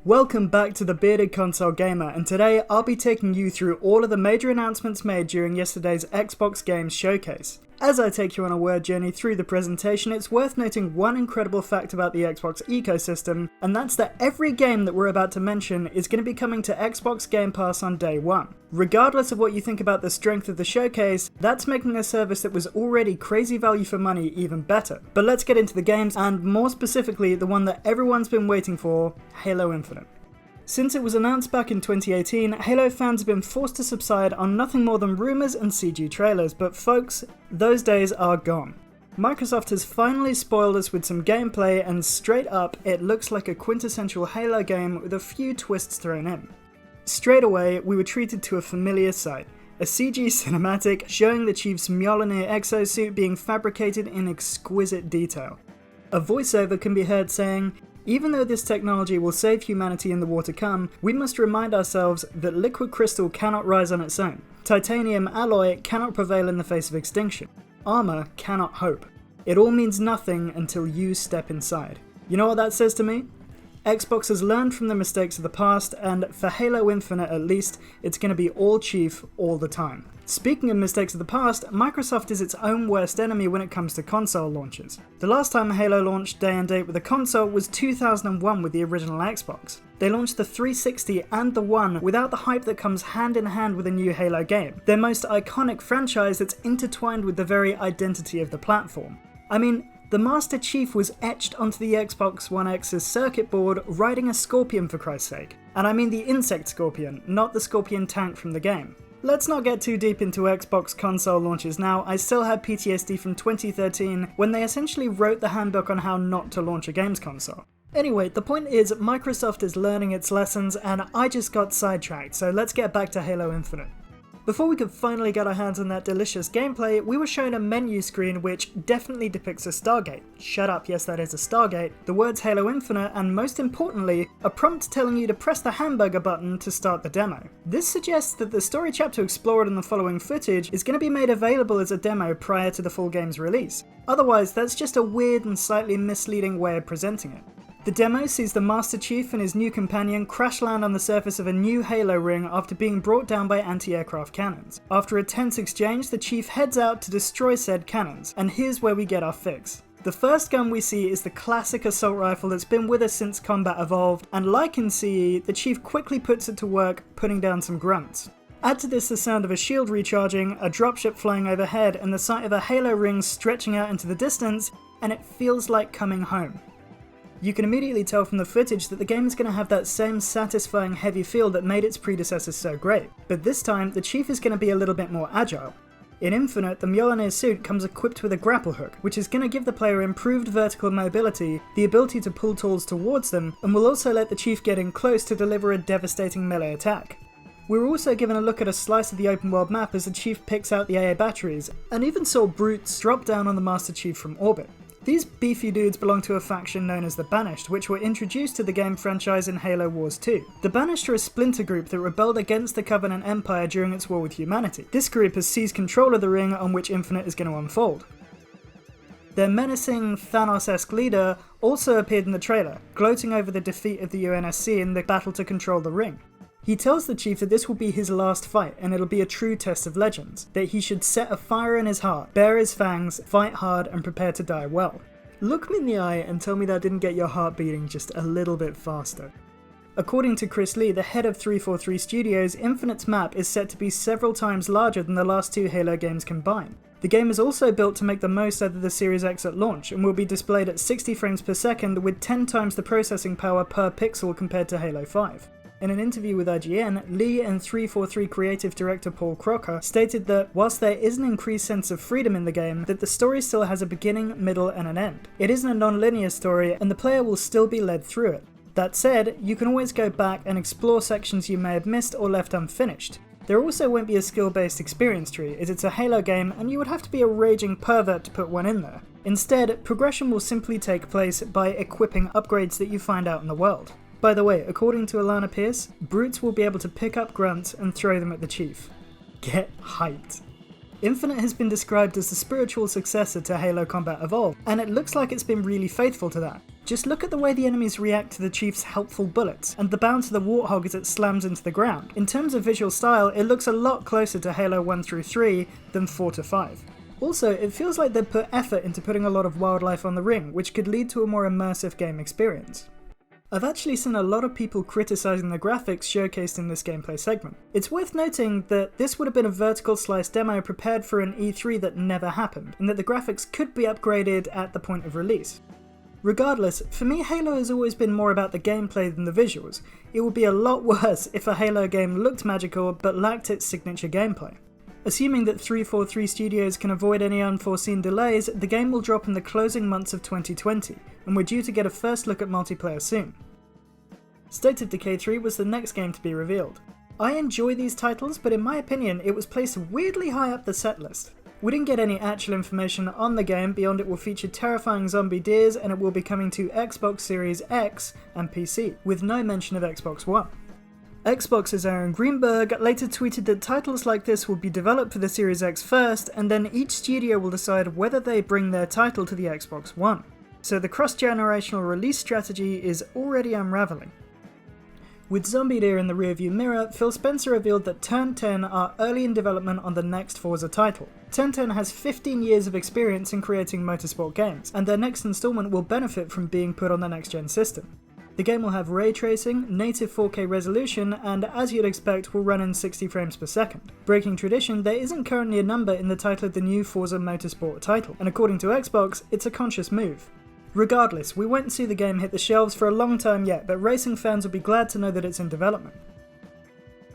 Welcome back to the Bearded Console Gamer, and today I'll be taking you through all of the major announcements made during yesterday's Xbox Games Showcase. As I take you on a word journey through the presentation, it's worth noting one incredible fact about the Xbox ecosystem, and that's that every game that we're about to mention is going to be coming to Xbox Game Pass on day one. Regardless of what you think about the strength of the showcase, that's making a service that was already crazy value for money even better. But let's get into the games, and more specifically the one that everyone's been waiting for, Halo Infinite. Since it was announced back in 2018, Halo fans have been forced to subside on nothing more than rumours and CG trailers, but folks, those days are gone. Microsoft has finally spoiled us with some gameplay, and straight up, it looks like a quintessential Halo game with a few twists thrown in. Straight away, we were treated to a familiar sight, a CG cinematic showing the Chief's Mjolnir exosuit being fabricated in exquisite detail. A voiceover can be heard saying, "Even though this technology will save humanity in the war to come, we must remind ourselves that liquid crystal cannot rise on its own. Titanium alloy cannot prevail in the face of extinction. Armor cannot hope. It all means nothing until you step inside." You know what that says to me? Xbox has learned from the mistakes of the past, and for Halo Infinite at least, it's going to be all Chief all the time. Speaking of mistakes of the past, Microsoft is its own worst enemy when it comes to console launches. The last time Halo launched day and date with a console was 2001 with the original Xbox. They launched the 360 and the One without the hype that comes hand in hand with a new Halo game, their most iconic franchise that's intertwined with the very identity of the platform. I mean, the Master Chief was etched onto the Xbox One X's circuit board riding a Scorpion for Christ's sake. And I mean the insect Scorpion, not the Scorpion tank from the game. Let's not get too deep into Xbox console launches now. I still have PTSD from 2013 when they essentially wrote the handbook on how not to launch a games console. Anyway, the point is Microsoft is learning its lessons, and I just got sidetracked, so let's get back to Halo Infinite. Before we could finally get our hands on that delicious gameplay, we were shown a menu screen which definitely depicts a Stargate. Shut up, yes that is a Stargate, the words Halo Infinite, and most importantly, a prompt telling you to press the hamburger button to start the demo. This suggests that the story chapter explored in the following footage is going to be made available as a demo prior to the full game's release. Otherwise, that's just a weird and slightly misleading way of presenting it. The demo sees the Master Chief and his new companion crash land on the surface of a new Halo ring after being brought down by anti-aircraft cannons. After a tense exchange, the Chief heads out to destroy said cannons, and here's where we get our fix. The first gun we see is the classic assault rifle that's been with us since combat evolved, and like in CE, the Chief quickly puts it to work, putting down some grunts. Add to this the sound of a shield recharging, a dropship flying overhead, and the sight of a Halo ring stretching out into the distance, and it feels like coming home. You can immediately tell from the footage that the game is going to have that same satisfying heavy feel that made its predecessors so great, but this time the Chief is going to be a little bit more agile. In Infinite, the Mjolnir suit comes equipped with a grapple hook, which is going to give the player improved vertical mobility, the ability to pull tools towards them, and will also let the Chief get in close to deliver a devastating melee attack. We were also given a look at a slice of the open world map as the Chief picks out the AA batteries, and even saw brutes drop down on the Master Chief from orbit. These beefy dudes belong to a faction known as the Banished, which were introduced to the game franchise in Halo Wars 2. The Banished are a splinter group that rebelled against the Covenant Empire during its war with humanity. This group has seized control of the ring on which Infinite is going to unfold. Their menacing, Thanos-esque leader also appeared in the trailer, gloating over the defeat of the UNSC in the battle to control the ring. He tells the Chief that this will be his last fight, and it'll be a true test of legends, that he should set a fire in his heart, bare his fangs, fight hard, and prepare to die well. Look me in the eye and tell me that didn't get your heart beating just a little bit faster. According to Chris Lee, the head of 343 Studios, Infinite's map is set to be several times larger than the last two Halo games combined. The game is also built to make the most out of the Series X at launch, and will be displayed at 60 frames per second with 10 times the processing power per pixel compared to Halo 5. In an interview with IGN, Lee and 343 creative director Paul Crocker stated that, whilst there is an increased sense of freedom in the game, that the story still has a beginning, middle, and an end. It isn't a non-linear story, and the player will still be led through it. That said, you can always go back and explore sections you may have missed or left unfinished. There also won't be a skill-based experience tree, as it's a Halo game and you would have to be a raging pervert to put one in there. Instead, progression will simply take place by equipping upgrades that you find out in the world. By the way, according to Alana Pierce, brutes will be able to pick up grunts and throw them at the Chief. Get hyped. Infinite has been described as the spiritual successor to Halo Combat Evolved, and it looks like it's been really faithful to that. Just look at the way the enemies react to the Chief's helpful bullets, and the bounce of the Warthog as it slams into the ground. In terms of visual style, it looks a lot closer to Halo 1 through 3 than 4 to 5. Also, it feels like they've put effort into putting a lot of wildlife on the ring, which could lead to a more immersive game experience. I've actually seen a lot of people criticising the graphics showcased in this gameplay segment. It's worth noting that this would have been a vertical slice demo prepared for an E3 that never happened, and that the graphics could be upgraded at the point of release. Regardless, for me Halo has always been more about the gameplay than the visuals. It would be a lot worse if a Halo game looked magical but lacked its signature gameplay. Assuming that 343 Studios can avoid any unforeseen delays, the game will drop in the closing months of 2020, and we're due to get a first look at multiplayer soon. State of Decay 3 was the next game to be revealed. I enjoy these titles, but in my opinion it was placed weirdly high up the set list. We didn't get any actual information on the game beyond it will feature terrifying zombie deers and it will be coming to Xbox Series X and PC, with no mention of Xbox One. Xbox's Aaron Greenberg later tweeted that titles like this will be developed for the Series X first, and then each studio will decide whether they bring their title to the Xbox One. So the cross-generational release strategy is already unravelling. With Zombie Deer in the rearview mirror, Phil Spencer revealed that Turn 10 are early in development on the next Forza title. Turn 10 has 15 years of experience in creating motorsport games, and their next installment will benefit from being put on the next-gen system. The game will have ray tracing, native 4K resolution, and as you'd expect will run in 60 frames per second. Breaking tradition, there isn't currently a number in the title of the new Forza Motorsport title, and according to Xbox, it's a conscious move. Regardless, we won't see the game hit the shelves for a long time yet, but racing fans will be glad to know that it's in development.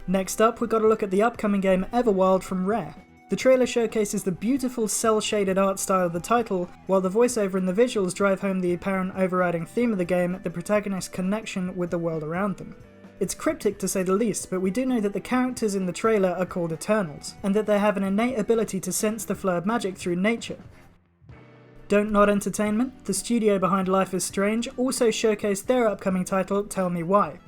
Next up, we've got a look at the upcoming game Everwild from Rare. The trailer showcases the beautiful cel-shaded art style of the title, while the voiceover and the visuals drive home the apparent overriding theme of the game, the protagonist's connection with the world around them. It's cryptic to say the least, but we do know that the characters in the trailer are called Eternals, and that they have an innate ability to sense the flow of magic through nature. Don't Nod Entertainment, the studio behind Life is Strange, also showcased their upcoming title, Tell Me Why.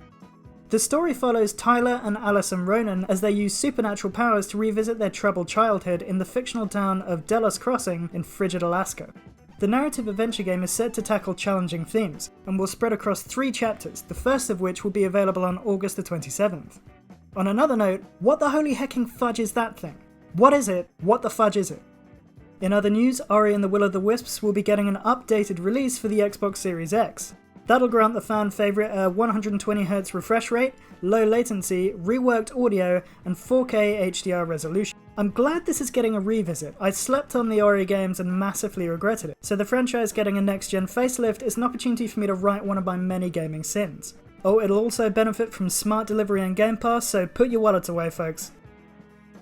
The story follows Tyler and Allison Ronan as they use supernatural powers to revisit their troubled childhood in the fictional town of Delos Crossing in frigid Alaska. The narrative adventure game is set to tackle challenging themes, and will spread across 3 chapters, the first of which will be available on August the 27th. On another note, what the holy hecking fudge is that thing? What is it? What the fudge is it? In other news, Ori and the Will of the Wisps will be getting an updated release for the Xbox Series X. That'll grant the fan favourite a 120Hz refresh rate, low latency, reworked audio, and 4K HDR resolution. I'm glad this is getting a revisit. I slept on the Ori games and massively regretted it, so the franchise getting a next-gen facelift is an opportunity for me to right one of my many gaming sins. Oh, it'll also benefit from smart delivery and Game Pass, so put your wallets away, folks.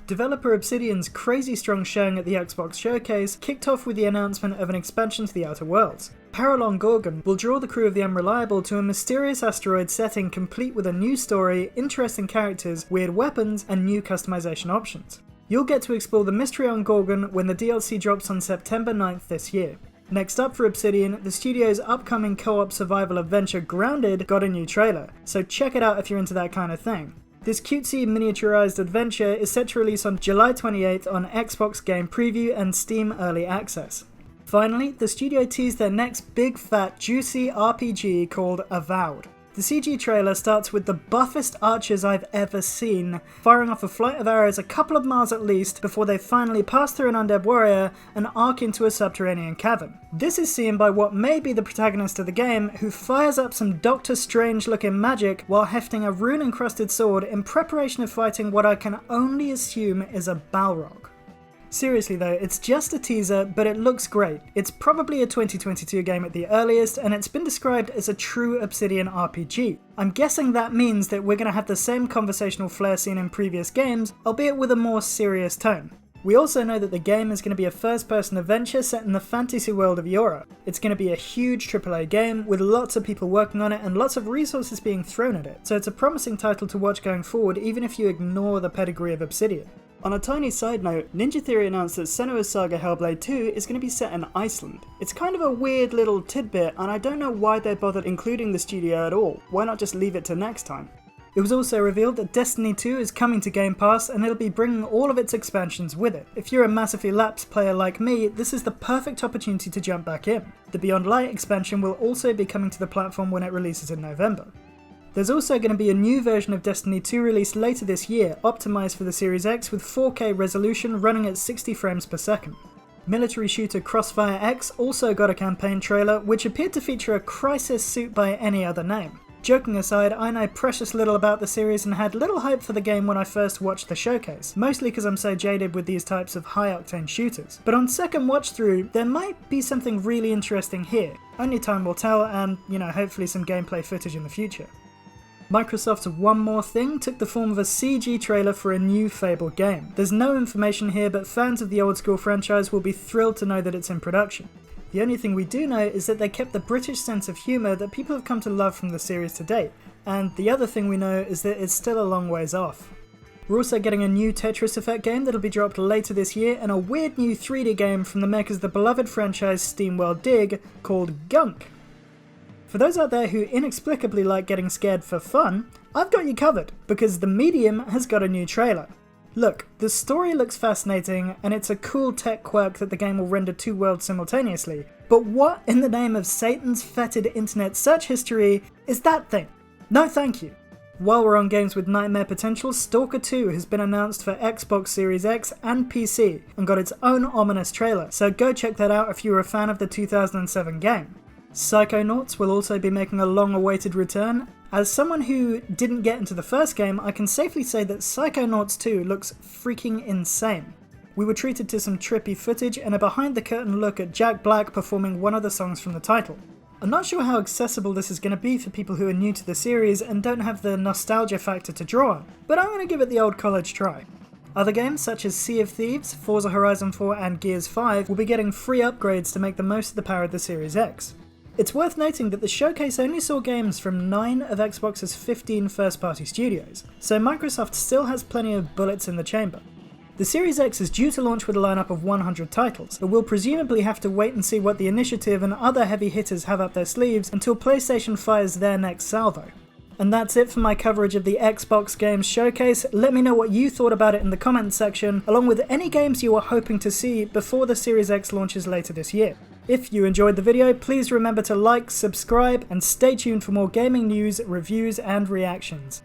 Developer Obsidian's crazy strong showing at the Xbox Showcase kicked off with the announcement of an expansion to the Outer Worlds. Paralon Gorgon will draw the crew of the Unreliable to a mysterious asteroid setting complete with a new story, interesting characters, weird weapons, and new customization options. You'll get to explore the mystery on Gorgon when the DLC drops on September 9th this year. Next up for Obsidian, the studio's upcoming co-op survival adventure Grounded got a new trailer, so check it out if you're into that kind of thing. This cutesy miniaturized adventure is set to release on July 28th on Xbox Game Preview and Steam Early Access. Finally, the studio teased their next big fat juicy RPG called Avowed. The CG trailer starts with the buffest archers I've ever seen, firing off a flight of arrows a couple of miles at least before they finally pass through an undead warrior and arc into a subterranean cavern. This is seen by what may be the protagonist of the game, who fires up some Doctor Strange looking magic while hefting a rune encrusted sword in preparation of fighting what I can only assume is a Balrog. Seriously though, it's just a teaser, but it looks great. It's probably a 2022 game at the earliest, and it's been described as a true Obsidian RPG. I'm guessing that means that we're going to have the same conversational flair seen in previous games, albeit with a more serious tone. We also know that the game is going to be a first-person adventure set in the fantasy world of Europe. It's going to be a huge AAA game, with lots of people working on it and lots of resources being thrown at it, so it's a promising title to watch going forward even if you ignore the pedigree of Obsidian. On a tiny side note, Ninja Theory announced that Senua's Saga Hellblade 2 is going to be set in Iceland. It's kind of a weird little tidbit, and I don't know why they bothered including the studio at all. Why not just leave it to next time? It was also revealed that Destiny 2 is coming to Game Pass and it'll be bringing all of its expansions with it. If you're a massively lapsed player like me, this is the perfect opportunity to jump back in. The Beyond Light expansion will also be coming to the platform when it releases in November. There's also going to be a new version of Destiny 2 released later this year, optimised for the Series X with 4K resolution running at 60 frames per second. Military shooter Crossfire X also got a campaign trailer which appeared to feature a Crisis suit by any other name. Joking aside, I know precious little about the series and had little hope for the game when I first watched the showcase, mostly because I'm so jaded with these types of high-octane shooters. But on second watch through, there might be something really interesting here. Only time will tell and, hopefully some gameplay footage in the future. Microsoft's One More Thing took the form of a CG trailer for a new Fable game. There's no information here, but fans of the old school franchise will be thrilled to know that it's in production. The only thing we do know is that they kept the British sense of humour that people have come to love from the series to date, and the other thing we know is that it's still a long ways off. We're also getting a new Tetris Effect game that'll be dropped later this year, and a weird new 3D game from the makers of the beloved franchise SteamWorld Dig called Gunk. For those out there who inexplicably like getting scared for fun, I've got you covered, because The Medium has got a new trailer. Look, the story looks fascinating, and it's a cool tech quirk that the game will render two worlds simultaneously, but what in the name of Satan's fetid internet search history is that thing? No thank you. While we're on games with nightmare potential, Stalker 2 has been announced for Xbox Series X and PC, and got its own ominous trailer, so go check that out if you were a fan of the 2007 game. Psychonauts will also be making a long-awaited return. As someone who didn't get into the first game, I can safely say that Psychonauts 2 looks freaking insane. We were treated to some trippy footage and a behind-the-curtain look at Jack Black performing one of the songs from the title. I'm not sure how accessible this is going to be for people who are new to the series and don't have the nostalgia factor to draw on, but I'm going to give it the old college try. Other games such as Sea of Thieves, Forza Horizon 4 and Gears 5 will be getting free upgrades to make the most of the power of the Series X. It's worth noting that the showcase only saw games from 9 of Xbox's 15 first-party studios, so Microsoft still has plenty of bullets in the chamber. The Series X is due to launch with a lineup of 100 titles, but we'll presumably have to wait and see what the Initiative and other heavy hitters have up their sleeves until PlayStation fires their next salvo. And that's it for my coverage of the Xbox Games Showcase. Let me know what you thought about it in the comments section, along with any games you are hoping to see before the Series X launches later this year. If you enjoyed the video, please remember to like, subscribe, and stay tuned for more gaming news, reviews, and reactions.